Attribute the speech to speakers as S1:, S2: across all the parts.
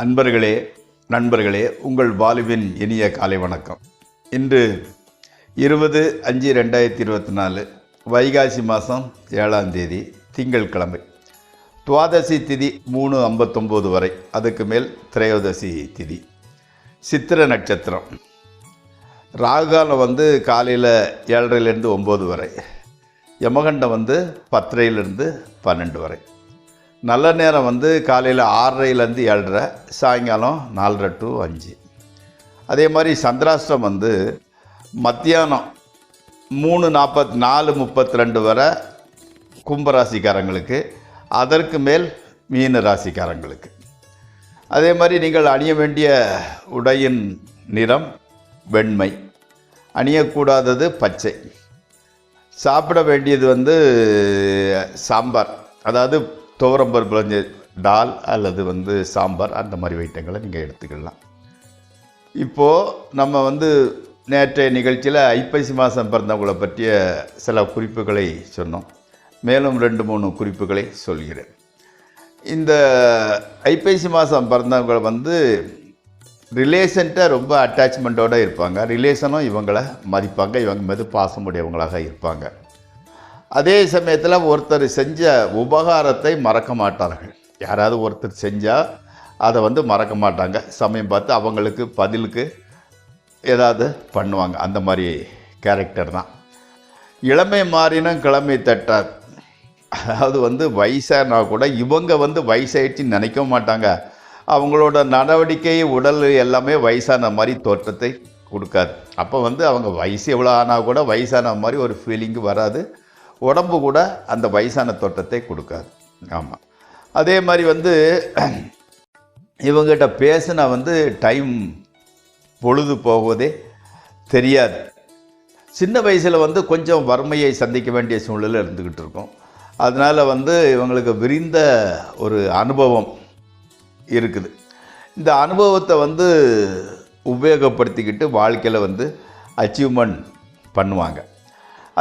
S1: அன்பர்களே, நண்பர்களே, உங்கள் வாலிபின் இனிய காலை வணக்கம். இன்று 20/5/2024 வைகாசி மாதம் 7ஆம் தேதி திங்கட்கிழமை. துவாதசி திதி 3:59 வரை, அதுக்கு மேல் திரையோதசி திதி. சித்திர நட்சத்திரம். ராகுகாலம் காலையில் 7:30லேருந்து 9 வரை. யமகண்டம் 10:30லேருந்து 12 வரை. நல்ல நேரம் காலையில் 6:30லேருந்து 7:30, சாயங்காலம் 4:30 to 5. அதே மாதிரி சந்திராஷ்டம் மத்தியானம் 3:44-32 வரை கும்பராசிக்காரங்களுக்கு, அதற்கு மேல் மீன ராசிக்காரங்களுக்கு. அதே மாதிரி நீங்கள் அணிய வேண்டிய உடையின் நிறம் வெண்மை, அணியக்கூடாதது பச்சை. சாப்பிட வேண்டியது சாம்பார், அதாவது துவரம்பருப்பு டால் அல்லது சாம்பார், அந்த மாதிரி ஐட்டங்களை நீங்கள் எடுத்துக்கலாம். இப்போது நம்ம நேற்றைய நிகழ்ச்சியில் ஐப்பசி மாதம் பிறந்தவங்களை பற்றிய சில குறிப்புகளை சொன்னோம். மேலும் 2-3 குறிப்புகளை சொல்கிறேன். இந்த ஐப்பசி மாதம் பிறந்தவங்க ரிலேஷன்ட்ட ரொம்ப அட்டாச்மெண்ட்டோடு இருப்பாங்க. ரிலேஷனும் இவங்களை மதிப்பாங்க, இவங்க மீது பாசமுடையவங்களாக இருப்பாங்க. அதே சமயத்தில் ஒருத்தர் செஞ்ச உபகாரத்தை மறக்க மாட்டார்கள். யாராவது ஒருத்தர் செஞ்சால் அதை மறக்க மாட்டாங்க. சமயம் பார்த்து அவங்களுக்கு பதிலுக்கு ஏதாவது பண்ணுவாங்க. அந்த மாதிரி கேரக்டர் தான். இளமை மாறினும் கிழமை தட்டார். அதாவது வயசானா கூட இவங்க வயசாயிடுச்சின்னு நினைக்கவும் மாட்டாங்க. அவங்களோட நடவடிக்கை, உடல் எல்லாமே வயசான மாதிரி தோற்றத்தை கொடுக்காது. அப்போ அவங்க வயசு எவ்வளோ ஆனால் கூட வயசான மாதிரி ஒரு ஃபீலிங்கு வராது. உடம்பு கூட அந்த வயசான தோற்றத்தை கொடுக்காது. ஆமாம். அதே மாதிரி இவங்ககிட்ட பேசினா டைம் பொழுது போவதே தெரியாது. சின்ன வயசில் கொஞ்சம் வறுமையை சந்திக்க வேண்டிய சூழ்நிலை இருந்துக்கிட்டு இருக்கும். அதனால் இவங்களுக்கு விரிந்த ஒரு அனுபவம் இருக்குது. இந்த அனுபவத்தை உபயோகப்படுத்திக்கிட்டு வாழ்க்கையில் அச்சீவ்மெண்ட் பண்ணுவாங்க.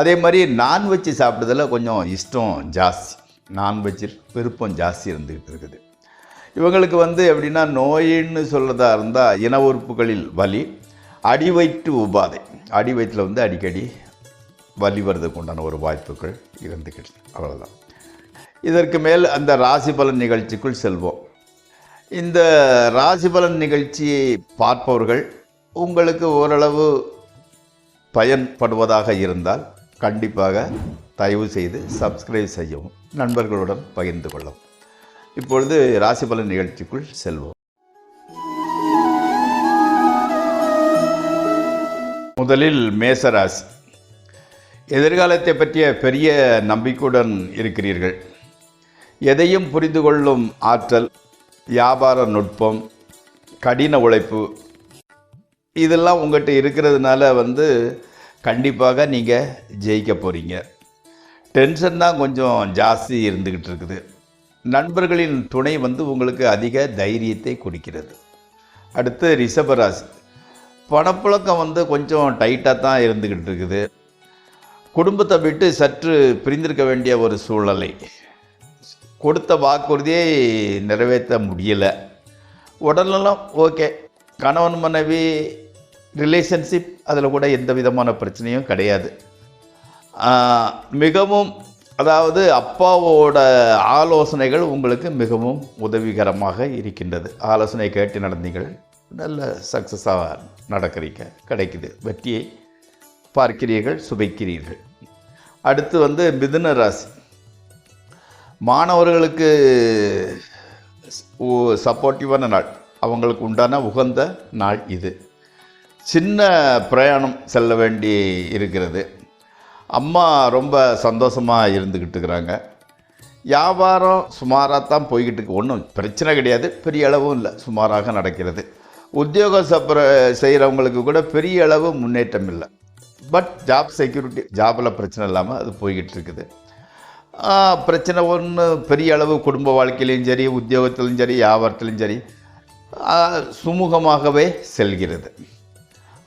S1: அதே மாதிரி நான்வெஜ் சாப்பிட்றதில் கொஞ்சம் இஷ்டம் ஜாஸ்தி, நான்வெஜ்ஜில் விருப்பம் ஜாஸ்தி இருந்துக்கிட்டு இருக்குது. இவங்களுக்கு எப்படின்னா, நோயின்னு சொல்கிறதா இருந்தால் இன உறுப்புகளில் வலி, அடிவயிற்று உபாதை, அடி வயிற்றில் அடிக்கடி வலி வர்றதுக்கு உண்டான ஒரு வாய்ப்புகள் இருந்துக்கிட்டு, அவ்வளோதான். இதற்கு மேல் அந்த ராசி பலன் நிகழ்ச்சிக்குள் செல்வோம். இந்த ராசி பலன் நிகழ்ச்சியை பார்ப்பவர்கள் உங்களுக்கு ஓரளவு பயன்படுவதாக இருந்தால் கண்டிப்பாக தயவு செய்து சப்ஸ்கிரைப் செய்யவும், நண்பர்களுடன் பகிர்ந்து கொள்ளவும். இப்பொழுது ராசி பலன் நிகழ்ச்சிக்குள் செல்வோம். முதலில் மேசராசி. எதிர்காலத்தை பற்றிய பெரிய நம்பிக்கையுடன் இருக்கிறீர்கள். எதையும் புரிந்து கொள்ளும் ஆற்றல், வியாபார நுட்பம், கடின உழைப்பு, இதெல்லாம் உங்கள்கிட்ட இருக்கிறதுனால கண்டிப்பாக நீங்கள் ஜெயிக்க போகிறீங்க. டென்ஷன் தான் கொஞ்சம் ஜாஸ்தி இருந்துக்கிட்டு இருக்குது. நண்பர்களின் துணை உங்களுக்கு அதிக தைரியத்தை கொடுக்கிறது. அடுத்து ரிஷபராசி. பணப்புழக்கம் கொஞ்சம் டைட்டாக தான் இருந்துக்கிட்டு இருக்குது. குடும்பத்தை விட்டு சற்று பிரிந்திருக்க வேண்டிய ஒரு சூழ்நிலை. கொடுத்த வாக்குறுதியை நிறைவேற்ற முடியலை. உடல்நலம் ஓகே. கணவன் மனைவி ரிலேஷன்ஷிப், அதில் கூட எந்த விதமான பிரச்சனையும் கிடையாது. மிகவும், அதாவது அப்பாவோட ஆலோசனைகள் உங்களுக்கு மிகவும் உதவிகரமாக இருக்கின்றது. ஆலோசனை கேட்டு நடந்தீங்கள், நல்ல சக்ஸஸாக நடக்கிறீங்க, கிடைக்குது, வெற்றியை பார்க்கிறீர்கள், சுவைக்கிறீர்கள். அடுத்து மிதுன ராசி. மாணவர்களுக்கு சப்போர்ட்டிவான நாள், அவங்களுக்கு உண்டான உகந்த நாள் இது. சின்ன பிரயாணம் செல்ல வேண்டி இருக்கிறது. அம்மா ரொம்ப சந்தோஷமாக இருந்துக்கிட்டு இருக்கிறாங்க. வியாபாரம் சுமாராக தான் போய்கிட்டு இருக்கு, ஒன்றும் பிரச்சனை கிடையாது, பெரிய அளவும் இல்லை, சுமாராக நடக்கிறது. உத்தியோகம் செய்கிறவங்களுக்கு கூட பெரிய அளவு முன்னேற்றம் இல்லை. பட் ஜாப் செக்யூரிட்டி, ஜாபில் பிரச்சனை இல்லாமல் அது போய்கிட்டு இருக்குது. பிரச்சனை ஒன்று பெரிய அளவு குடும்ப வாழ்க்கையிலையும் சரி, உத்தியோகத்திலும் சரி, வியாபாரத்திலும் சரி சுமூகமாகவே செல்கிறது.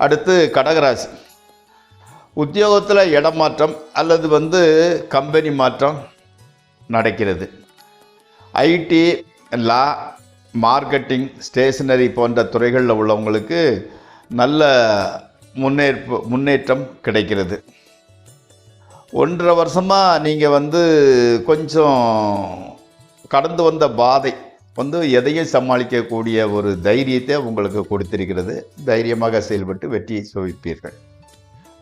S1: அடுத்து கடகராசி. உத்தியோகத்தில் இடமாற்றம் அல்லது கம்பெனி மாற்றம் நடக்கிறது. ஐடி, லா, மார்க்கெட்டிங், ஸ்டேஷனரி போன்ற துறைகளில் உள்ளவங்களுக்கு நல்ல முன்னேற்றம் கிடைக்கிறது. 1.5 வருஷமாக நீங்கள் வந்து கொஞ்சம் கடந்து வந்த பாதை வந்து எதையும் சமாளிக்கக்கூடிய ஒரு தைரியத்தை உங்களுக்கு கொடுத்திருக்கிறது. தைரியமாக செயல்பட்டு வெற்றியை சுவைப்பீர்கள்.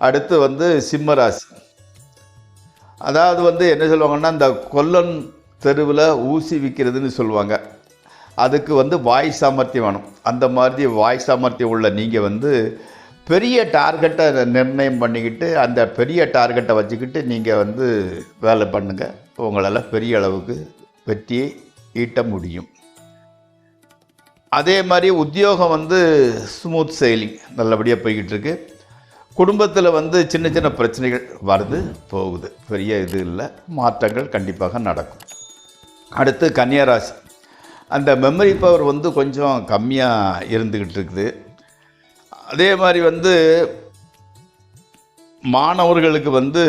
S1: அடுத்து வந்து சிம்மராசி. அதாவது வந்து என்ன சொல்லுவாங்கன்னா, இந்த கொல்லன் தெருவில் ஊசி விற்கிறதுன்னு சொல்லுவாங்க. அதுக்கு வந்து வாய் சாமர்த்தியம் வேணும். அந்த மாதிரி வாய் சாமர்த்தியம் உள்ள நீங்கள் வந்து பெரிய டார்கெட்டை நிர்ணயம் பண்ணிக்கிட்டு அந்த பெரிய டார்கெட்டை வச்சுக்கிட்டு நீங்கள் வந்து வேலை பண்ணுங்கள். உங்களால் பெரிய அளவுக்கு வெற்றியை ஈட்ட முடியும். அதே மாதிரி உத்தியோகம் வந்து ஸ்மூத் செயிலிங் நல்லபடியாக போய்கிட்டு இருக்கு. குடும்பத்தில் வந்து சின்ன சின்ன பிரச்சனைகள் வருது போகுது, பெரிய இது இல்லை, மாற்றங்கள் கண்டிப்பாக நடக்கும். அடுத்து கன்னியாராசி. அந்த மெமரி பவர் வந்து கொஞ்சம் கம்மியாக இருந்துக்கிட்டு இருக்குது. அதே மாதிரி வந்து மாணவர்களுக்கு வந்து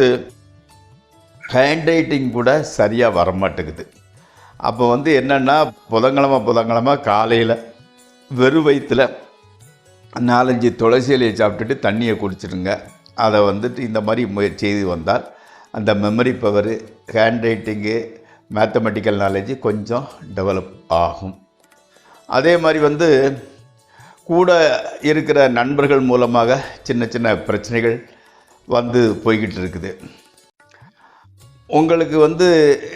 S1: ஹேண்ட் ரைட்டிங் கூட சரியாக வரமாட்டேங்குது. அப்போ வந்து என்னென்னா புதன்கிழமை காலையில் வெறும் வயிற்றில் 4-5 துளசி இலையை சாப்பிட்டுட்டு தண்ணியை குடிச்சிடுங்க. அதை வந்துட்டு இந்த மாதிரி முயற்சி செய்து வந்தால் அந்த memory power, hand writing, mathematical knowledge கொஞ்சம் டெவலப் ஆகும். அதே மாதிரி வந்து கூட இருக்கிற நண்பர்கள் மூலமாக சின்ன சின்ன பிரச்சனைகள் வந்து போய்கிட்டு இருக்குது. உங்களுக்கு வந்து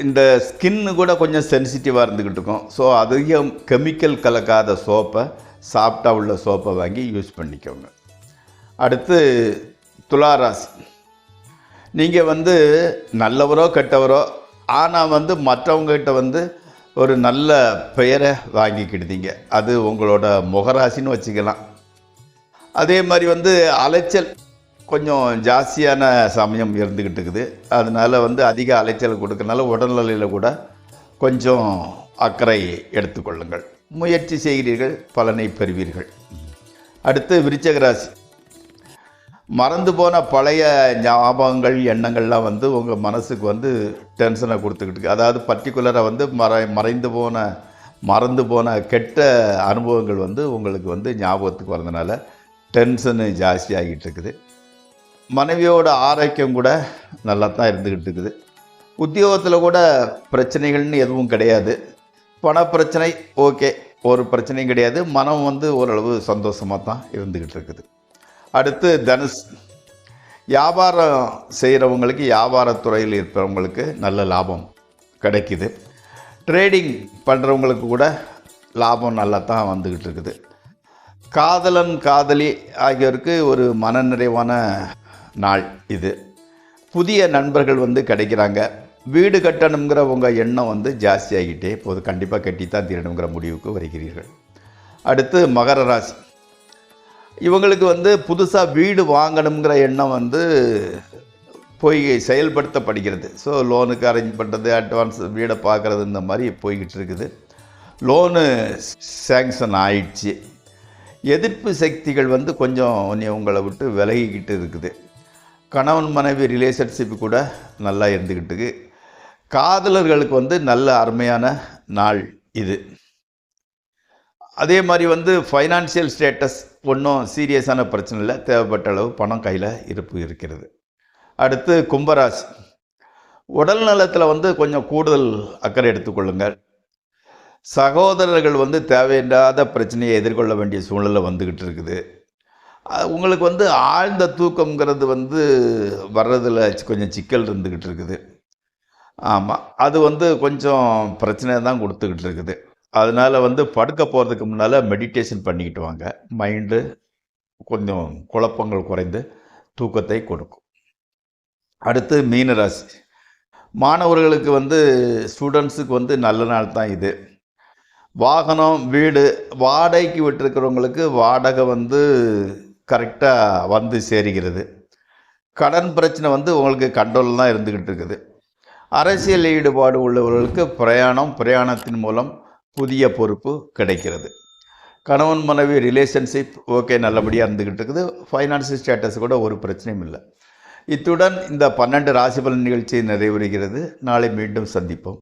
S1: இந்த ஸ்கின்னு கூட கொஞ்சம் சென்சிட்டிவாக இருந்துக்கிட்டு இருக்கும். ஸோ அதிகம் கெமிக்கல் கலக்காத சோப்பை, சாஃப்டாக உள்ள சோப்பை வாங்கி யூஸ் பண்ணிக்கோங்க. அடுத்து துளாராசி. நீங்கள் வந்து நல்லவரோ கெட்டவரோ, ஆனால் வந்து மற்றவங்ககிட்ட வந்து ஒரு நல்ல பெயரை வாங்கிக்கிடுதீங்க. அது உங்களோட முகராசின்னு வச்சுக்கலாம். அதே மாதிரி வந்து அலைச்சல் கொஞ்சம் ஜாஸ்தியான சமயம் இருந்துக்கிட்டு இருக்குது. அதனால் வந்து அதிக அலைச்சல் கொடுக்கறனால உடல்நிலையில் கூட கொஞ்சம் அக்கறை எடுத்துக்கொள்ளுங்கள். முயற்சி செய்கிறீர்கள், பலனை பெறுவீர்கள். அடுத்து விருச்சிக ராசி. மறந்து போன பழைய ஞாபகங்கள், எண்ணங்கள்லாம் வந்து உங்கள் மனசுக்கு வந்து டென்ஷனை கொடுத்துக்கிட்டு, அதாவது பர்டிகுலராக வந்து மறந்து போன கெட்ட அனுபவங்கள் வந்து உங்களுக்கு வந்து ஞாபகத்துக்கு வரதுனால டென்ஷனு ஜாஸ்தி ஆகிட்டு இருக்குது. மனைவியோட ஆரோக்கியம் கூட நல்லா தான் இருந்துக்கிட்டு இருக்குது. உத்தியோகத்தில் கூட பிரச்சனைகள்னு எதுவும் கிடையாது. பணப்பிரச்சனை ஓகே, ஒரு பிரச்சனையும் கிடையாது. மனம் வந்து ஓரளவு சந்தோஷமாக தான் இருந்துக்கிட்டு இருக்குது. அடுத்து தனுஷ். வியாபாரம் செய்கிறவங்களுக்கு, வியாபாரத்துறையில் இருக்கிறவங்களுக்கு நல்ல லாபம் கிடைக்குது. ட்ரேடிங் பண்ணுறவங்களுக்கு கூட லாபம் நல்லா தான் வந்துக்கிட்டு இருக்குது. காதலன் காதலி ஆகியோருக்கு ஒரு மனநிறைவான நாள் இது. புதிய நண்பர்கள் வந்து கிடைக்கிறாங்க. வீடு கட்டணுங்கிற உங்கள் எண்ணம் வந்து ஜாஸ்தியாகிட்டே போது. கண்டிப்பாக கட்டித்தான் தீரணுங்கிற முடிவுக்கு வருகிறீர்கள். அடுத்து மகர ராசி. இவங்களுக்கு வந்து புதுசாக வீடு வாங்கணுங்கிற எண்ணம் வந்து போய் செயல்படுத்தப்படுகிறது. ஸோ லோனுக்கு அரேஞ்ச் பண்ணுறது, அட்வான்ஸ் வீடை பார்க்குறது, இந்த மாதிரி போய்கிட்டு இருக்குது. லோனு சேங்ஷன் ஆயிடுச்சு. எதிர்ப்பு சக்திகள் வந்து கொஞ்சம் உங்களை விட்டு விலகிக்கிட்டு இருக்குது. கணவன் மனைவி ரிலேஷன்ஷிப் கூட நல்லா இருந்துக்கிட்டு. காதலர்களுக்கு வந்து நல்ல அருமையான நாள் இது. அதே மாதிரி வந்து ஃபைனான்சியல் ஸ்டேட்டஸ் ஒன்றும் சீரியஸான பிரச்சனை இல்லை. தேவைப்பட்ட அளவு பணம் கையில் இருப்பு இருக்கிறது. அடுத்து கும்பராசி. உடல் நலத்தில் வந்து கொஞ்சம் கூடுதல் அக்கறை எடுத்துக்கொள்ளுங்கள். சகோதரர்கள் வந்து தேவையில்லாத பிரச்சனையை எதிர்கொள்ள வேண்டிய சூழ்நிலை வந்துக்கிட்டு இருக்குது. உங்களுக்கு வந்து ஆழ்ந்த தூக்கங்கிறது வந்து வர்றதில் கொஞ்சம் சிக்கல் இருந்துக்கிட்டு இருக்குது. ஆமாம், அது வந்து கொஞ்சம் பிரச்சனை தான் கொடுத்துக்கிட்டு இருக்குது. அதனால் வந்து படுக்க போகிறதுக்கு முன்னால் மெடிடேஷன் பண்ணிக்கிட்டு வாங்க. மைண்டு கொஞ்சம் குழப்பங்கள் குறைந்து தூக்கத்தை கொடுக்கும். அடுத்து மீனராசி. மாணவர்களுக்கு வந்து ஸ்டூடெண்ட்ஸுக்கு வந்து நல்ல நாள் தான் இது. வாகனம், வீடு வாடகைக்கு விட்டுருக்கிறவங்களுக்கு வாடகை வந்து கரெக்டாக வந்து சேருகிறது. கடன் பிரச்சனை வந்து உங்களுக்கு கண்ட்ரோல் தான் இருந்துக்கிட்டு இருக்குது. அரசியல் ஈடுபாடு உள்ளவர்களுக்கு பிரயாணத்தின் மூலம் புதிய பொறுப்பு கிடைக்கிறது. கணவன் மனைவி ரிலேஷன்ஷிப் ஓகே, நல்லபடியாக இருந்துக்கிட்டு இருக்குது. ஃபைனான்சியல் ஸ்டேட்டஸ் கூட ஒரு பிரச்சனையும் இல்லை. இத்துடன் இந்த 12 ராசி பலன் நிகழ்ச்சி நிறைவுறுகிறது. நாளை மீண்டும் சந்திப்போம்.